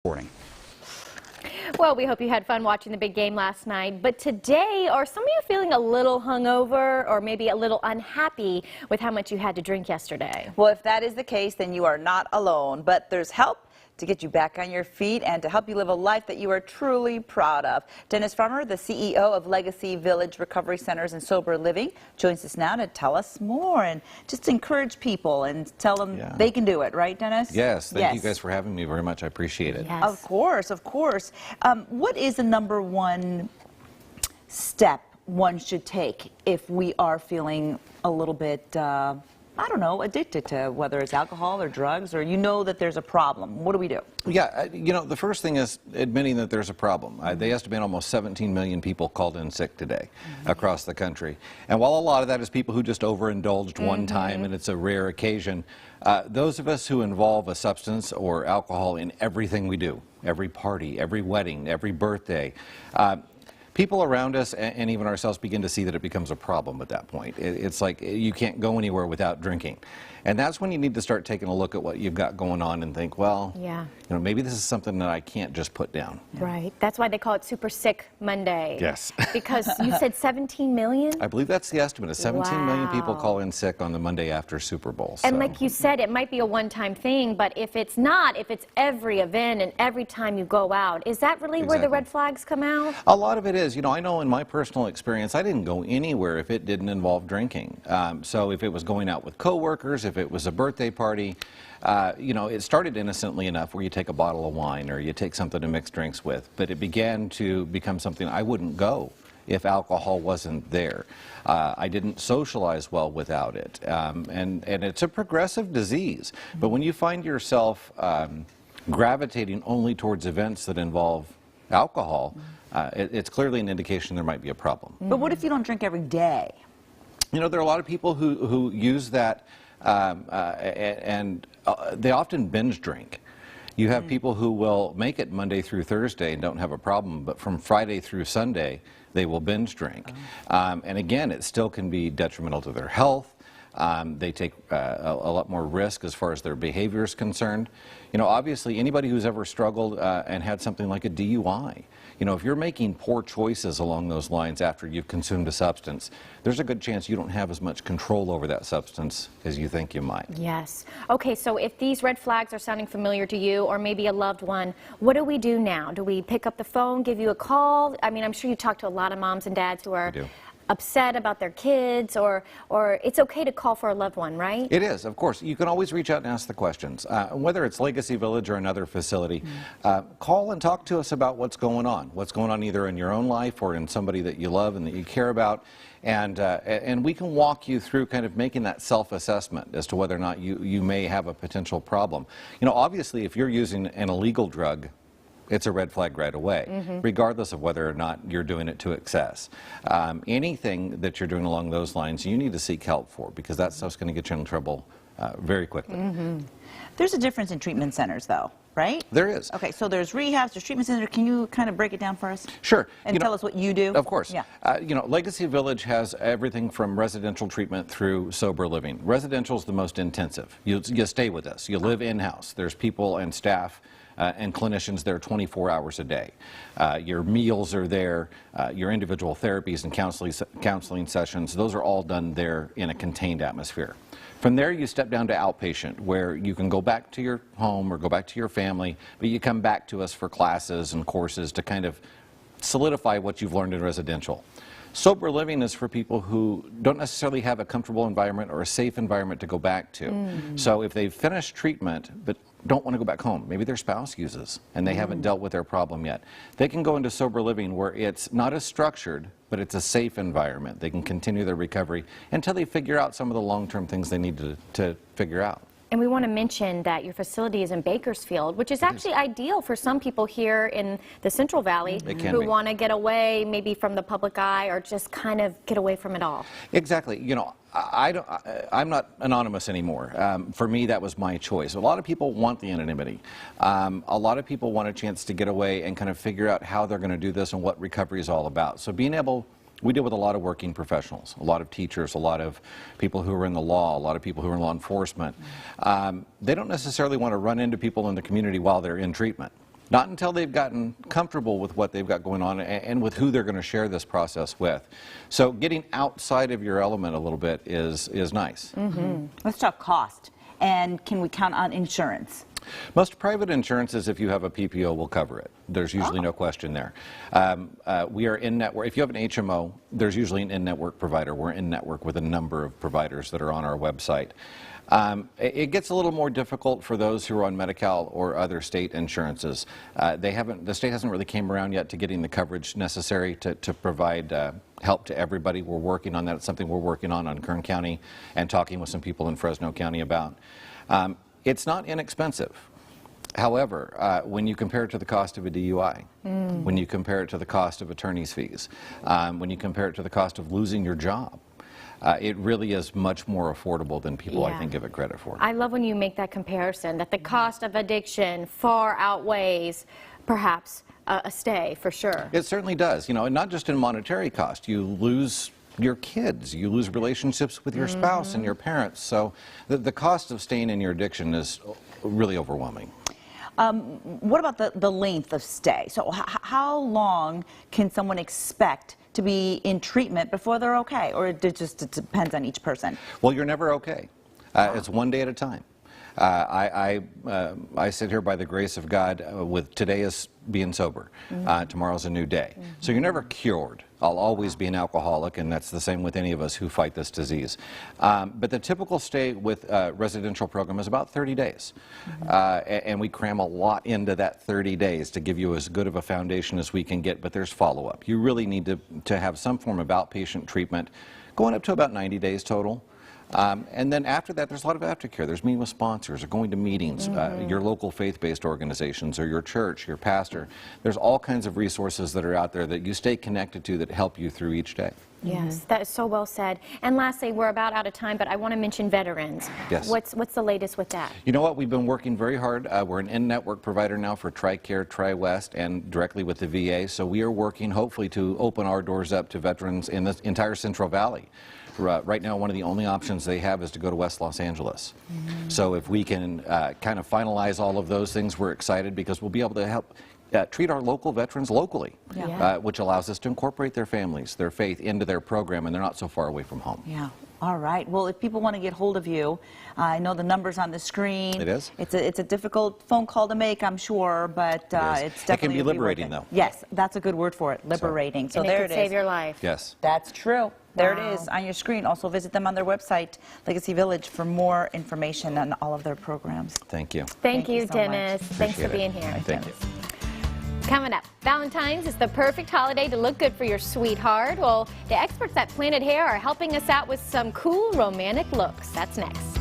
Reporting. Well, we hope you had fun watching the big game last night. But today, are some of you feeling a little hungover or maybe a little unhappy with how much you had to drink yesterday? Well, if that is the case, then you are not alone. But there's help to get you back on your feet and to help you live a life that you are truly proud of. Dennis Frommer, the CEO of Legacy Village Recovery Centers and Sober Living, joins us now to tell us more and just encourage people and tell them they can do it. Right, Dennis? Yes. Thank you guys for having me very much. I appreciate it. Yes. Of course, of course. What is the number one step one should take if we are feeling a little bit I don't know, addicted to whether it's alcohol or drugs, or you know that there's a problem? What do we do? Yeah, you know, the first thing is admitting that there's a problem. They estimate almost 17 million people called in sick today across the country. And while a lot of that is people who just overindulged one time and it's a rare occasion, those of us who involve a substance or alcohol in everything we do, every party, every wedding, every birthday, people around us and even ourselves begin to see that it becomes a problem at that point. It's like you can't go anywhere without drinking. And that's when you need to start taking a look at what you've got going on and think, well, you know, maybe this is something that I can't just put down. Right. That's why they call it Super Sick Monday. Yes. Because you said 17 million? I believe that's the estimate. 17 million people call in sick on the Monday after Super Bowl. So. And like you said, it might be a one-time thing, but if it's not, if it's every event and every time you go out, is that really where the red flags come out? A lot of it is. You know, I know in my personal experience, I didn't go anywhere if it didn't involve drinking. So if it was going out with coworkers, if it was a birthday party, you know, it started innocently enough where you take a bottle of wine or you take something to mix drinks with, but it began to become something I wouldn't go if alcohol wasn't there. I didn't socialize well without it, and it's a progressive disease. But when you find yourself gravitating only towards events that involve alcohol, it's clearly an indication there might be a problem. But what if you don't drink every day? You know, there are a lot of people who use that and they often binge drink. You have people who will make it Monday through Thursday and don't have a problem, but from Friday through Sunday, they will binge drink. And again, it still can be detrimental to their health. They take a lot more risk as far as their behavior is concerned. You know, obviously, anybody who's ever struggled and had something like a DUI, you know, if you're making poor choices along those lines after you've consumed a substance, there's a good chance you don't have as much control over that substance as you think you might. Yes. Okay, so if these red flags are sounding familiar to you or maybe a loved one, what do we do now? Do we pick up the phone, give you a call? I mean, I'm sure you talk to a lot of moms and dads who are upset about their kids, or it's okay to call for a loved one, right? It is, of course. You can always reach out and ask the questions. Whether it's Legacy Village or another facility, call and talk to us about what's going on either in your own life or in somebody that you love and that you care about. And we can walk you through kind of making that self-assessment as to whether or not you may have a potential problem. You know, obviously, if you're using an illegal drug, it's a red flag right away, regardless of whether or not you're doing it to excess. Anything that you're doing along those lines, you need to seek help for, because that stuff's going to get you in trouble very quickly. There's a difference in treatment centers, though, right? There is. Okay, so there's rehabs, there's treatment centers. Can you kind of break it down for us? Sure. And tell us what you do? Of course. Yeah. You know, Legacy Village has everything from residential treatment through sober living. Residential is the most intensive. You stay with us. You live in-house. There's people and staff and clinicians there 24 hours a day. Your meals are there, your individual therapies and counseling sessions, those are all done there in a contained atmosphere. From there, you step down to outpatient, where you can go back to your home or go back to your family, but you come back to us for classes and courses to kind of solidify what you've learned in residential. Sober living is for people who don't necessarily have a comfortable environment or a safe environment to go back to. So if they've finished treatment but don't want to go back home, maybe their spouse uses and they haven't dealt with their problem yet, they can go into sober living where it's not as structured, but it's a safe environment. They can continue their recovery until they figure out some of the long-term things they need to figure out. And we want to mention that your facility is in Bakersfield, which is actually ideal for some people here in the Central Valley who want to get away maybe from the public eye or just kind of get away from it all. Exactly. You know, I'm not anonymous anymore. For me, that was my choice. A lot of people want the anonymity. A lot of people want a chance to get away and kind of figure out how they're going to do this and what recovery is all about. So being able We deal with a lot of working professionals, a lot of teachers, a lot of people who are in the law, a lot of people who are in law enforcement. They don't necessarily want to run into people in the community while they're in treatment. Not until they've gotten comfortable with what they've got going on and with who they're going to share this process with. So getting outside of your element a little bit is nice. Let's talk cost. And can we count on insurance? Most private insurances, if you have a PPO, will cover it. There's usually no question there. We are in-network. If you have an HMO, there's usually an in-network provider. We're in-network with a number of providers that are on our website. It gets a little more difficult for those who are on Medi-Cal or other state insurances. The state hasn't really came around yet to getting the coverage necessary to provide help to everybody. We're working on that. It's something we're working on Kern County and talking with some people in Fresno County about. It's not inexpensive. However, when you compare it to the cost of a DUI, when you compare it to the cost of attorney's fees, when you compare it to the cost of losing your job, it really is much more affordable than people, I think, give it credit for. I love when you make that comparison, that the cost of addiction far outweighs perhaps a stay, for sure. It certainly does, you know, and not just in monetary cost. You lose your kids, you lose relationships with your spouse and your parents. So the cost of staying in your addiction is really overwhelming. What about the length of stay? So how long can someone expect to be in treatment before they're okay? Or it depends on each person? Well, you're never okay. It's one day at a time. I sit here by the grace of God with today is being sober. Tomorrow's a new day. So you're never cured. I'll always be an alcoholic, and that's the same with any of us who fight this disease. But the typical stay with residential program is about 30 days. And we cram a lot into that 30 days to give you as good of a foundation as we can get, but there's follow-up. You really need to have some form of outpatient treatment, going up to about 90 days total. And then after that, there's a lot of aftercare. There's meeting with sponsors or going to meetings, your local faith-based organizations or your church, your pastor. There's all kinds of resources that are out there that you stay connected to that help you through each day. Yes, that is so well said. And lastly, we're about out of time, but I want to mention veterans. Yes. What's the latest with that? You know what? We've been working very hard. We're an in-network provider now for TRICARE, TRI-West, and directly with the VA. So we are working, hopefully, to open our doors up to veterans in the entire Central Valley. Right now, one of the only options they have is to go to West Los Angeles. So if we can kind of finalize all of those things, we're excited because we'll be able to help treat our local veterans locally, which allows us to incorporate their families, their faith into their program, and they're not so far away from home. Yeah. All right. Well, if people want to get hold of you, I know the number's on the screen. It is. It's a difficult phone call to make, I'm sure, but it's definitely. It can be liberating, though. Yes, that's a good word for it. Liberating. So and there it could it save is. your life. Yes. That's true. There Wow. it is on your screen. Also visit them on their website, Legacy Village, for more information on all of their programs. Thank you. Thank you, so much. Dennis. Thanks for Appreciate it. being here. Thank you. Coming up, Valentine's is the perfect holiday to look good for your sweetheart. Well, the experts at Planet Hair are helping us out with some cool romantic looks. That's next.